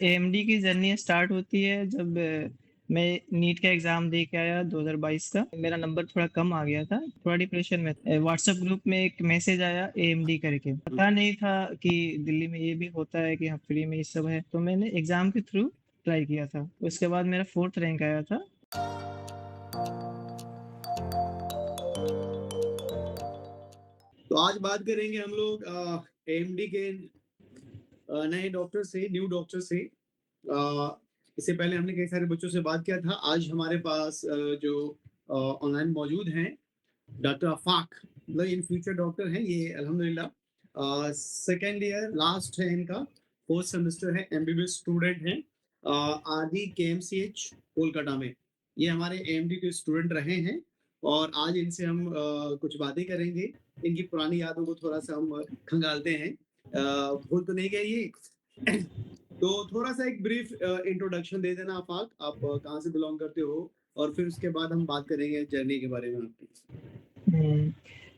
AMD की journey start होती है जब मैं नीट का एग्जाम दे के आया 2022 का। मेरा नंबर थोड़ा कम आ गया था, थोड़ा डिप्रेशन में था। व्हाट्सएप ग्रुप में एक मैसेज आया एएमडी करके, पता नहीं था कि दिल्ली में ये भी होता है कि हाँ फ्री में ये सब है। तो मैंने एग्जाम के थ्रू ट्राई किया था। उसके बाद मेरा 4th रैंक आया था। तो आज बात करेंगे हम लोग एएमडी के नए डॉक्टर से, न्यू डॉक्टर से। इससे पहले हमने कई सारे बच्चों से बात किया था। आज हमारे पास जो ऑनलाइन मौजूद हैं डॉक्टर आफाक, मतलब इन फ्यूचर डॉक्टर हैं ये अल्हम्दुलिल्लाह। सेकेंड ईयर लास्ट है इनका, 4th सेमेस्टर है, एमबीबीएस स्टूडेंट हैं आदि केएमसीएच कोलकाता में। ये हमारे एएमडी के स्टूडेंट रहे हैं और आज इनसे हम कुछ बातें करेंगे। इनकी पुरानी यादों को थोड़ा सा हम खंगालते हैं। भूल तो नहीं गए ये? तो थोड़ा सा एक ब्रीफ इंट्रोडक्शन दे देना आफाक, आप कहाँ से बिलोंग करते हो, और फिर उसके बाद हम बात करेंगे जर्नी के बारे में आपकी। हम्म,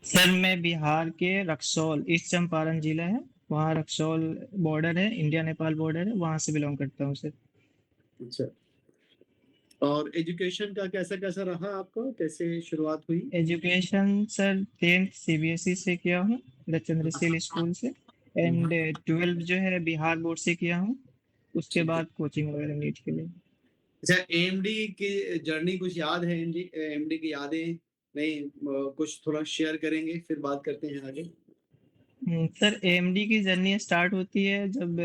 सर मैं बिहार के रक्सौल, ईस्ट चंपारण जिला है, वहाँ रक्सौल बॉर्डर है, इंडिया नेपाल बॉर्डर है, वहाँ से बिलोंग करता हूँ सर। अच्छा, और एजुकेशन का कैसा कैसा रहा आपका, कैसे शुरुआत हुई? एजुकेशन सर 10th सीबीएसई से किया हूँ, द चंद्रशेल स्कूल से। एंड 12th जो है बिहार बोर्ड से किया हूँ। उसके ठीक है। बाद कोचिंग वगैरह नीट के लिए। अच्छा, एएमडी की जर्नी कुछ याद है? एएमडी की यादें नहीं, कुछ थोड़ा शेयर करेंगे, फिर बात करते हैं आगे। सर एएमडी की जर्नी स्टार्ट होती है जब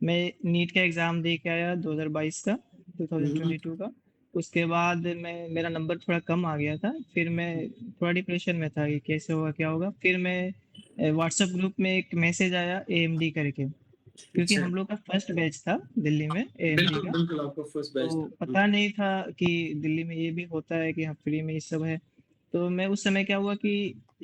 मैं नीट का एग्ज़ाम दे के आया 2022 का, हम्म, 2022 का। उसके बाद मेरा नंबर थोड़ा कम आ गया था। फिर मैं थोड़ा डिप्रेशन में था कि कैसे होगा क्या होगा। फिर मैं व्हाट्सएप ग्रुप में एक मैसेज आया एएमडी करके, क्योंकि अच्छा, हम लोग का फर्स्ट बैच था दिल्ली में एएमडी बिल्कुल का। बिल्कुल आपका फर्स्ट बैच तो था। पता नहीं था कि दिल्ली में ये भी होता है कि हाँ फ्री में ये सब है। तो मैं उस समय क्या हुआ कि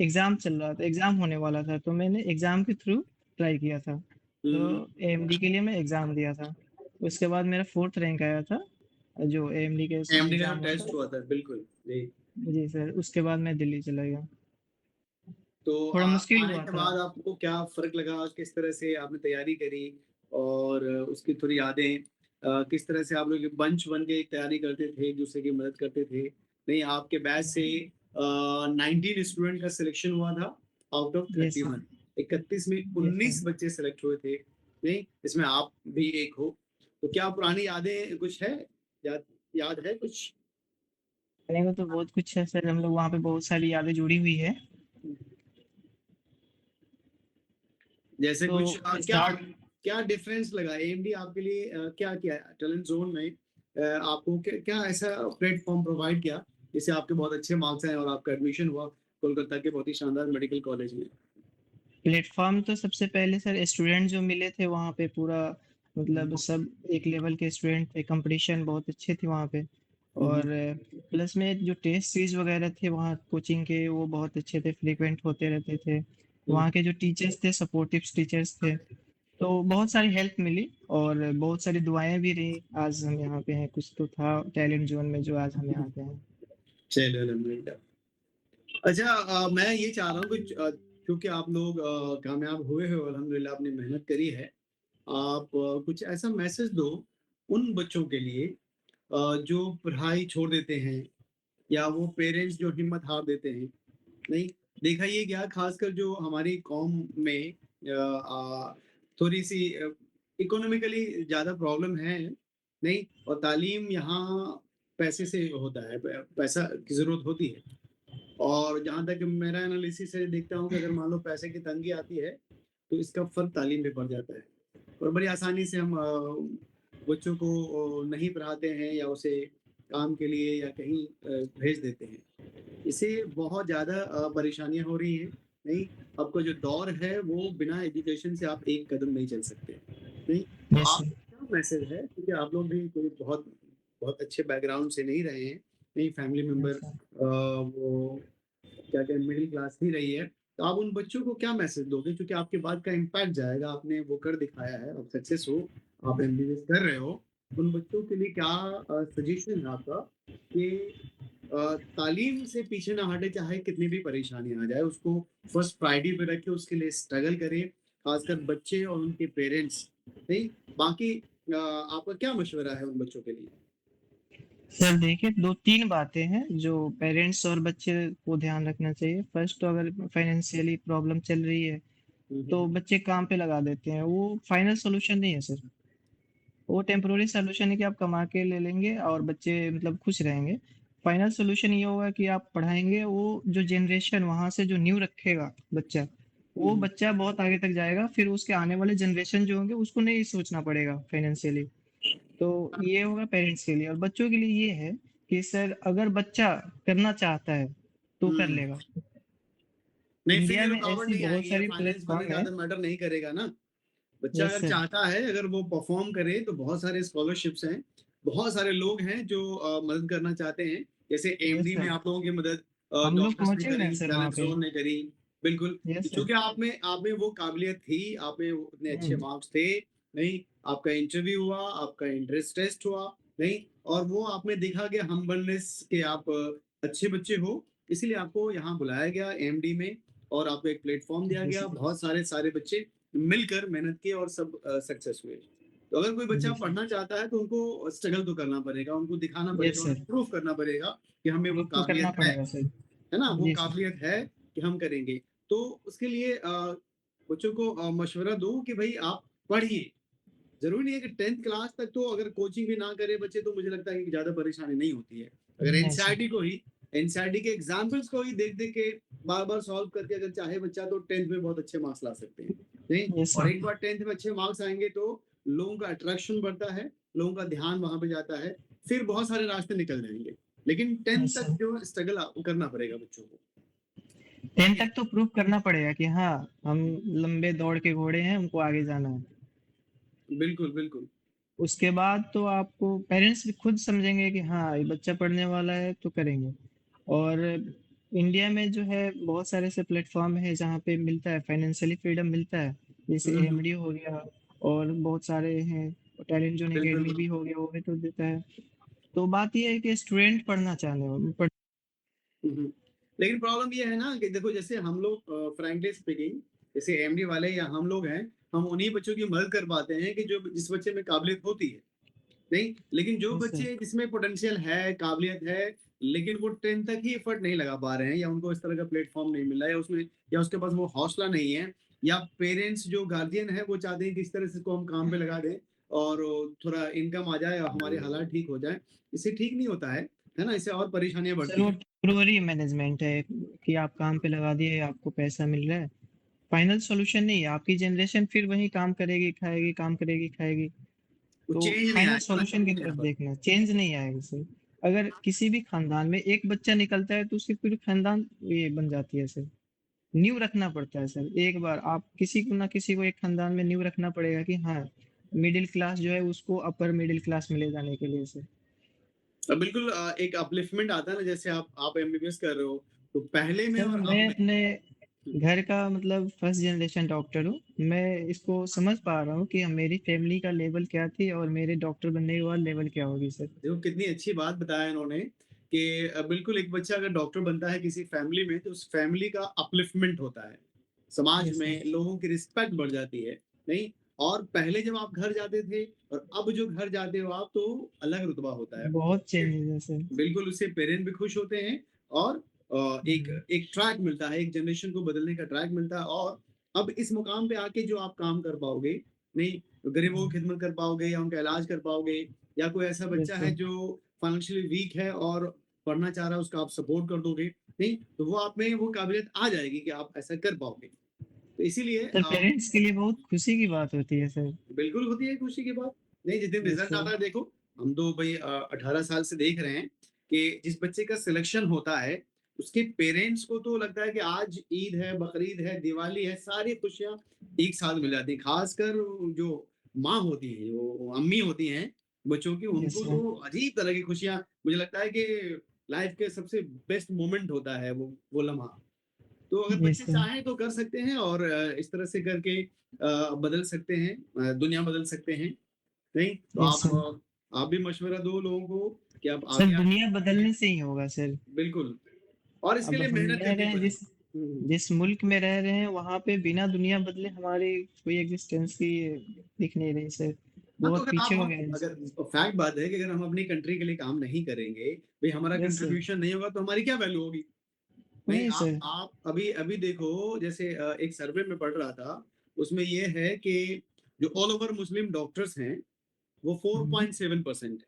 एग्जाम चल रहा था, एग्जाम होने वाला था, तो मैंने एग्जाम के थ्रू ट्राई किया था। तो हम्म, एएमडी के लिए मैं एग्जाम दिया था। उसके बाद मेरा 4th रैंक आया था, जो एएमडी के उसमें एएमडी का जो एग्जाम होता टेस्ट है। हुआ था, बिल्कुल जी। जी सर, उसके बाद मैं दिल्ली चला गया। तो थोड़ा मुश्किल आने हुआ के था। बाद आपको क्या फर्क लगा, किस तरह से आपने तैयारी करी, और उसकी थोड़ी यादें, किस तरह से आप लोग बंच बन के एक तैयारी करते थे, एक दूसरे की मदद करते थे? नहीं, आपके बैच से 19 स्टूडेंट का सिलेक्शन हुआ था आउट ऑफ यस सर। 31। 31 में यस सर। 19 बच्चे सेलेक्ट हुए थे, नहीं इसमें आप भी एक हो। तो क्या पुरानी यादें कुछ है, याद याद है कुछ? कहने को तो बहुत कुछ है सर, हम लोग वहाँ पे बहुत सारी यादें जुड़ी हुई है। जैसे तो कुछ क्या स्टार्ट क्या डिफरेंस लगा एएमडी आपके लिए? क्या किया टैलेंट जोन में? आपको क्या ऐसा प्लेटफॉर्म प्रोवाइड किया जिससे आपके बहुत अच्छे मार्क्स आए और आपका एडमिशन हुआ कोलकाता के बहुत ही शानदार मेडिकल कॉलेज में? प्लेटफॉर्म तो सबसे पहले सर स्टूडेंट जो मिले थे वहाँ पे, पूरा मतलब सब एक लेवल के स्टूडेंट थे, कंपटीशन बहुत अच्छे थे वहाँ पे। और हम्म, प्लस में जो टेस्ट सीरीज वगैरह थे वहाँ कोचिंग के, वो बहुत अच्छे थे, फ्रीक्वेंट होते रहते थे। हम्म, वहाँ के जो टीचर्स थे सपोर्टिव टीचर्स थे। तो बहुत सारी हेल्प मिली और बहुत सारी दुआएं भी रही। आज हम यहाँ पे हैं, कुछ तो था टैलेंट जोन में जो आज हम यहाँ पे हैं। चलो अल्हम्दुलिल्लाह। अच्छा, मैं ये चाह रहा हूँ कि क्योंकि आप लोग कामयाब हुए हो अल्हम्दुलिल्लाह, आपने मेहनत करी है, आप कुछ ऐसा मैसेज दो उन बच्चों के लिए जो पढ़ाई छोड़ देते हैं, या वो पेरेंट्स जो हिम्मत हार देते हैं। नहीं, देखा ये गया खासकर जो हमारी कौम में थोड़ी सी इकोनॉमिकली ज़्यादा प्रॉब्लम है, नहीं, और तालीम यहाँ पैसे से होता है, पैसा की ज़रूरत होती है। और जहाँ तक मेरा एनालिसिस है, देखता हूँ कि अगर मान लो पैसे की तंगी आती है तो इसका फ़र्क तालीम पे पड़ जाता है, और बड़ी आसानी से हम बच्चों को नहीं पढ़ाते हैं या उसे काम के लिए या कहीं भेज देते हैं। इससे बहुत ज़्यादा परेशानियाँ हो रही हैं। नहीं, आपका जो दौर है वो बिना एजुकेशन से आप एक कदम नहीं चल सकते। नहीं, तो यस आप सर। क्या मैसेज है, क्योंकि आप लोग भी कोई बहुत बहुत अच्छे बैकग्राउंड से नहीं रहे हैं, नहीं फैमिली मेंबर यस सर। वो क्या कहते हैं मिडिल क्लास ही रही है, तो आप उन बच्चों को क्या मैसेज दोगे? क्योंकि आपके बाद का इम्पैक्ट जाएगा, आपने वो कर दिखाया है, आप सक्सेस हो, आप एमबीबीएस कर रहे हो। उन बच्चों के लिए क्या सजेशन है आपका कि तालीम से पीछे ना हटे, चाहे कितनी भी परेशानी आ जाए, उसको फर्स्ट प्रायोरिटी पे रखे, उसके लिए स्ट्रगल करें, खासकर बच्चे और उनके पेरेंट्स। नहीं, बाकी आपका क्या मशवरा है उन बच्चों के लिए? सर देखिए, 2-3 बातें हैं जो पेरेंट्स और बच्चे को ध्यान रखना चाहिए। फर्स्ट, तो अगर फाइनेंशियली प्रॉब्लम चल रही है, हुँ, तो हुँ। बच्चे काम पे लगा देते हैं। वो फाइनल सॉल्यूशन नहीं है सर। वो टेम्पररी सॉल्यूशन है कि आप कमा के ले लेंगे और बच्चे मतलब खुश रहेंगे। फाइनल सॉल्यूशन ये होगा कि आप पढ़ाएँगे, वो जो जनरेशन वहाँ से जो नींव रखेगा बच्चा, हुँ, वो हुँ। बच्चा बहुत आगे तक जाएगा। फिर उसके आने वाले जनरेशन जो होंगे, उसको नहीं सोचना पड़ेगा फाइनेंशियली। तो ये होगा पेरेंट्स के लिए। और बच्चों के लिए ये है कि सर अगर बच्चा करना चाहता है, तो कर हुँ। लेगा। नहीं, फिर इंडिया ये में रुकावट ऐसी नहीं बहुत आएगी, ये सारी फाइनेंस भले प्लेटफ़ॉर्म है। ज़्यादा मैटर नहीं करेगा ना। बच्चा यस अगर सर, चाहता है, अगर वो परफ़ॉर्म करे तो बहुत सारे स्कॉलरशिप्स हैं, बहुत सारे लोग हैं जो मदद करना चाहते हैं। जैसे यस एएमडी में सर। आप लोगों की मदद हम लोग डॉक्टर्स ने पहुँचे हुए हैं करी, सर वहाँ टैलेंट पे। ज़ोन ने करी, बिल्कुल। Yes sir. चूँकि आप में वो काबिलियत थी, आप में उतने अच्छे हुँ, मार्क्स थे, नहीं, आपका इंटरव्यू हुआ, आपका एंट्रेंस टेस्ट हुआ, नहीं, और वो आप में देखा गया हम्बलनेस कि आप अच्छे बच्चे हो, इसीलिए आपको यहाँ बुलाया गया एएमडी में और आपको एक प्लेटफ़ॉर्म दिया जी गया। सर। बहुत सारे बच्चे मिलकर मेहनत की और सब सक्सेस हुए। तो अगर कोई बच्चा जी सर। पढ़ना चाहता है तो उनको स्ट्रगल तो करना पड़ेगा, उनको दिखाना यस पड़ेगा, सर। उन्हें प्रूव करना पड़ेगा कि हमें वो प्रूव तो करना काबिलियत पड़ेगा सर। है ना? वो जी सर। काबिलियत है कि हम करेंगे। तो उसके लिए बच्चों को मशवरा दूँ कि भई आप पढ़िए। ज़रूरी नहीं है कि 10th क्लास तक तो अगर कोचिंग भी ना करे बच्चे तो मुझे लगता है कि ज़्यादा परेशानी नहीं होती है। अगर नहीं सर। एनसीईआरटी के एग्ज़ाम्पल्स को ही देख-देख के बार-बार सॉल्व करके अगर चाहे बच्चा तो 10th में बहुत अच्छे मार्क्स ला सकते हैं। नहीं? यस और सर। एक बार 10th में अच्छे मार्क्स आएँगे तो लोगों का अट्रैक्शन बढ़ता है, लोगों का ध्यान वहाँ पे जाता है, फिर बहुत सारे रास्ते निकल जाएँगे। लेकिन 10th यस तक सर। जो है स्ट्रगल करना पड़ेगा बच्चों को। 10 तक तो प्रूव करना पड़ेगा कि हाँ, हम लंबे दौड़ के घोड़े हैं, हमको आगे जाना है। बिल्कुल, बिल्कुल। उसके बाद तो आपको पेरेंट्स भी खुद समझेंगे कि हाँ, ये बच्चा पढ़ने वाला है तो करेंगे। और इंडिया में जो है बहुत सारे ऐसे प्लेटफ़ॉर्म हैं जहाँ पे मिलता है, फाइनेंशियली फ्रीडम मिलता है। जैसे हुँ, हुँ। एएमडी हो गया और बहुत सारे हैं, टैलेंट ज़ोन बिल्कुल, अकेडमी भी बिल्कुल। हो गया, वो भी तो देता है। तो बात ये है कि स्टूडेंट पढ़ना चाहने वाले पढ़ हुँ, हुँ। लेकिन प्रॉब्लम ये है ना कि देखो जैसे हम लोग फ्रैंकली स्पीकिंग जैसे एमडी वाले या हम लोग हैं, हम उन्हीं बच्चों की मदद कर पाते हैं कि जो जिस बच्चे में काबिलियत होती है, नहीं? लेकिन जो यस सर। बच्चे जिसमें पोटेंशियल है, काबिलियत है, लेकिन वो 10th तक ही एफर्ट नहीं लगा पा रहे हैं या उनको इस तरह का प्लेटफ़ॉर्म नहीं मिला है या उसमें या उसके पास वो हौसला नहीं है या पेरेंट्स जो गार्डियन है वो चाहते हैं कि इस तरह से इसको हम काम पे लगा दें और थोड़ा इनकम आ जाए और हमारे हालात ठीक हो जाएँ। इससे ठीक नहीं होता है ना? इससे और परेशानियाँ सर बढ़ती वो हैं। टेम्पररी मैनेजमेंट है कि आप काम पे लगा दिए, आपको पैसा मिल रहा है। फाइनल सॉल्यूशन नहीं है, आपकी जनरेशन फिर वही काम करेगी, खाएगी, काम करेगी, खाएगी। वो तो चेंज नहीं फाइनल आएगा ना, सॉल्यूशन की यहाँ तरफ पर। देखना, चेंज नहीं आएगा सर। अगर किसी भी खानदान में एक बच्चा निकलता है तो उसकी पूरी खानदान ये बन जाती है सर। नींव रखना पड़ता है सर। एक बार आप किसी को ना किसी को एक खानदान में नींव रखना पड़ेगा कि हाँ, मिडिल क्लास जो है उसको अपर मिडिल क्लास में ले जाने के लिए सर। बिल्कुल एक अपलिफ्टमेंट आता है ना जैसे आप एमबीबीएस कर रहे हो, तो पहले में सर और मैं अब में अपने हुँ, घर का मतलब फर्स्ट जनरेशन डॉक्टर हूँ। मैं इसको समझ पा रहा हूँ कि मेरी फैमिली का लेवल क्या थी और मेरे डॉक्टर बनने के बाद लेवल क्या होगी सर। देखो कितनी अच्छी बात बताया इन्होंने कि बिल्कुल एक बच्चा अगर डॉक्टर बनता है किसी फैमिली में तो उस फैमिली का अपलिफ्टमेंट होता है। समाज यस सर। में लोगों की रिस्पेक्ट बढ़ जाती है, नहीं? और पहले जब आप घर जाते थे और अब जो घर जाते हो आप तो अलग रुतबा होता है। बहुत चेंजेस है सर। बिल्कुल उससे पेरेंट भी खुश होते हैं और एक हुँ, एक ट्रैक मिलता है, एक जनरेशन को बदलने का ट्रैक मिलता है और अब इस मुकाम पे आके जो आप काम कर पाओगे, नहीं गरीबों हुँ, की खिदमत कर पाओगे या उनका इलाज कर पाओगे या कोई ऐसा बच्चा यस है सर। जो फाइनेंशियली वीक है और पढ़ना चाह रहा है उसका आप सपोर्ट कर दोगे, नहीं? तो वो आप में वो काबिलियत आ जाएगी कि आप ऐसा कर पाओगे। तो इसीलिए सर पेरेंट्स के लिए बहुत खुशी की बात होती है सर। बिल्कुल होती है खुशी की बात। नहीं, जिस दिन यस रिज़ल्ट सर। आता है देखो, हम तो भई 18 साल से देख रहे हैं कि जिस बच्चे का सिलेक्शन होता है, उसके पेरेंट्स को तो लगता है कि आज ईद है, बकरीद है, दिवाली है, सारी खुशियाँ एक साथ मिल जाती हैं। ख़ासकर जो माँ होती हैं, जो अम्मी होती हैं बच्चों की, यस उनको सर। तो अजीब तरह की खुशियाँ मुझे लगता है कि लाइफ़ के सबसे बेस्ट मोमेंट होता है वो लम्हा। तो अगर यस बच्चे सर। चाहें तो कर सकते हैं और इस तरह से करके बदल सकते हैं दुनिया बदल सकते हैं, नहीं? तो यस सर। आप भी मशवरा दो लोगों को कि आप सर आगे आएँ। दुनिया बदलने से ही होगा सर। बिल्कुल और इसके अब लिए हम मेहनत रह करनी रहे हैं पड़ेगी। हुँ, जिस मुल्क में रह रहे हैं वहाँ पे बिना दुनिया बदले हमारी कोई एग्जिस्टेंस ही दिख नहीं रही सर। हाँ, तो बहुत अगर पीछे आप हो हम गए हैं इस अगर चीज़ से। फैक्ट बात है कि अगर हम अपनी कंट्री के लिए काम नहीं करेंगे, भई हमारा यस सर। कंट्रीब्यूशन नहीं होगा तो हमारी क्या वैल्यू होगी? नहीं, वही सर। आप अभी अभी देखो जैसे एक सर्वे में पढ़ रहा था, उसमें ये है कि जो ऑल ओवर मुस्लिम डॉक्टर्स हैं, वो हुँ, 4.7% है।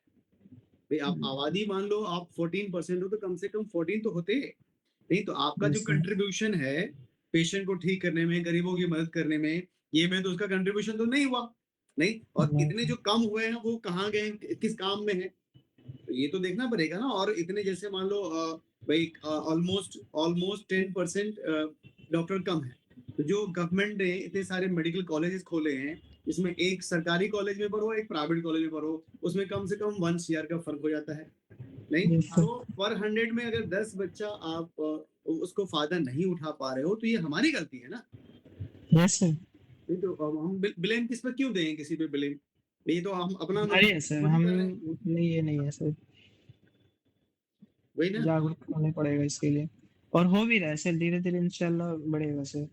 भई आप हुँ। आबादी मान लो आप 14% हो तो कम से कम 14 तो होते। नहीं तो आपका जो यस सर। कंट्रीब्यूशन है, पेशेंट को ठीक करने में, गरीबों की मदद करने में, ये में तो उसका कंट्रीब्यूशन तो नहीं हुआ। नहीं, और नहीं इतने सर। जो कम हुए हैं वो कहाँ गए, किस काम में हैं? तो ये तो देखना पड़ेगा ना। और इतने जैसे मान लो भाई ऑलमोस्ट ऑलमोस्ट 10% डॉक्टर कम है। तो जो गवर्नमेंट ने इतने सारे मेडिकल कॉलेजेस खोले हैं, इसमें एक सरकारी कॉलेज में पढ़ो, एक प्राइवेट कॉलेज में पढ़ो, उसमें कम से कम 1 सीआर का फ़र्क हो जाता है। नहीं, यस सर। तो पर 100 में अगर 10 बच्चा आप उसको फ़ायदा नहीं उठा पा रहे हो, तो ये हमारी गलती है ना। Yes sir. नहीं तो अब हम ब्लेम किस पे क्यों दें, किसी पे ब्लेम? ये तो हम अपना हमारी है नुकसान सर, खुद ही हम कर रहे हैं। नहीं ये नहीं है सर, वही ना। जागरूक होना पड़ेगा इसके लिए। और हो भी रहा है सर, धीरे-धीरे इंशाल्लाह बढ़ेगा सर,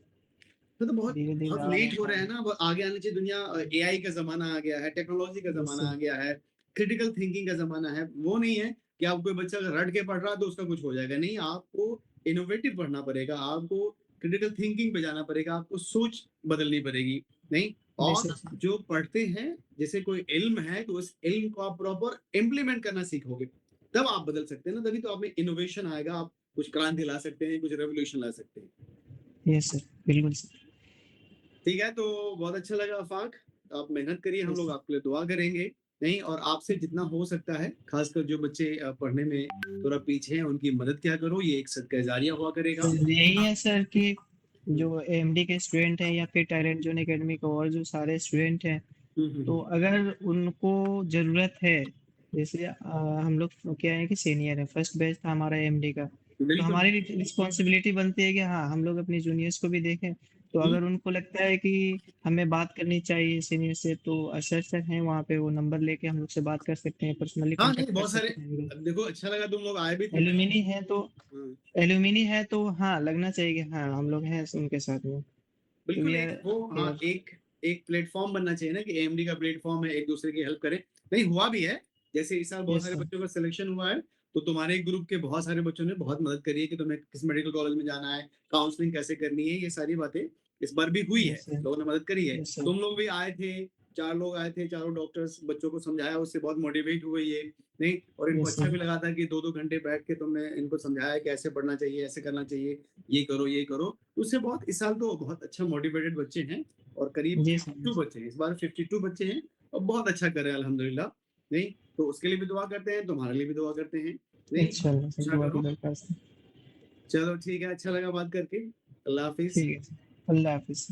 तो बहुत धीरे-धीरे बहुत आ रहे हैं लेट हो रहा है काम। ना। अब आगे आनी चाहिए दुनिया। एआई का ज़माना आ गया है, टेक्नोलॉजी का यस ज़माना सर। आ गया है, क्रिटिकल थिंकिंग का ज़माना है। वो नहीं है कि आप कोई बच्चा अगर रट के पढ़ रहा है तो उसका कुछ हो जाएगा। नहीं, आपको इनोवेटिव पढ़ना पड़ेगा, आपको क्रिटिकल थिंकिंग पे जाना पड़ेगा, आपको सोच बदलनी पड़ेगी। नहीं, यस और सर। जो पढ़ते हैं, जैसे कोई इल्म है तो उस इल्म को आप प्रॉपर इम्प्लीमेंट करना सीखोगे, तब आप बदल सकते हैं ना। तभी तो आप में इनोवेशन आएगा, आप कुछ क्रांति ला सकते हैं, कुछ रेवोल्यूशन ला सकते हैं। यस सर, बिल्कुल सर। ठीक है, तो बहुत अच्छा लगा आफ़ाक। आप मेहनत करिए, हम यस लोग सर। आपके लिए दुआ करेंगे। नहीं, और आपसे जितना हो सकता है, ख़ासकर जो बच्चे पढ़ने में थोड़ा पीछे हैं, उनकी मदद किया करो, ये एक सदका जारिया हुआ करेगा। सर यही है सर कि हुँ, जो एएमडी के स्टूडेंट हैं या फिर टैलेंट ज़ोन एकेडमी के और जो सारे स्टूडेंट हैं, हुँ, हुँ, तो हुँ। अगर उनको ज़रूरत है, जैसे हम लोग क्या है कि सीनियर है, फर्स्ट बैच था हमारा एएमडी का, तो बिल्कुल। हमारी रिस्पॉन्सिबिलिटी बनती है कि हाँ, हम लोग अपने जूनियर्स को भी देखें। तो हुँ, अगर उनको लगता है कि हमें बात करनी चाहिए सीनियर से, तो अशर सर हैं वहाँ पे, वो नंबर लेके हम लोग से बात कर सकते हैं, पर्सनली हाँ, नहीं कॉन्टैक्ट कर बहुत सारे। सकते हैं हम लोग। अब देखो अच्छा लगा तुम लोग आए भी थे। मैं एलुमनी है तो हाँ, हाँ, लगना चाहिए कि हाँ, हम लोग हैं उनके साथ में। तो बिल्कुल वी एक आर वो हाँ, हियर। एक एक प्लेटफ़ॉर्म बनना चाहिए ना कि एएमडी का प्लेटफ़ॉर्म है, एक-दूसरे की हेल्प करें। नहीं, हुआ भी है। जैसे इस साल बहुत यस सारे सर। बच्चों का सिलेक्शन हुआ है, तो तुम्हारे ग्रुप के बहुत सारे बच्चों ने बहुत मदद करी है कि तुम्हें किस मेडिकल कॉलेज में जाना है, काउंसलिंग कैसे करनी है, ये सारी बातें इस बार भी हुई है। Yes sir. लोगों ने मदद करी है। Yes sir. तुम लोग भी आए थे, 4 लोग आए थे, चारों डॉक्टर्स बच्चों को समझाया, उससे बहुत मोटिवेट हुए ये। नहीं, और इनको यस अच्छा सर। भी लगा था कि 2-2 घंटे बैठ के तुमने इनको समझाया कि ऐसे पढ़ना चाहिए, ऐसे करना चाहिए, ये करो, ये करो। उससे बहुत इस साल तो बहुत अच्छा मोटिवेटेड बच्चे हैं। और करीब जी सर। 52 बच्चे हैं, इस बार 52 बच्चे हैं और बहुत अच्छा कर रहे हैं अल्हम्दुलिल्लाह। नहीं, तो उसके लिए भी दुआ करते हैं, तुम्हारे लिए भी दुआ करते हैं। नहीं, इंशाल्लाह सर, अच्छा दुआ की करो। दरख्वास्त है। चलो ठीक है, अच्छा लगा बात करके। अल्लाह हाफ़िज़। ठीक है सर। अल्लाह हाफ़िज़।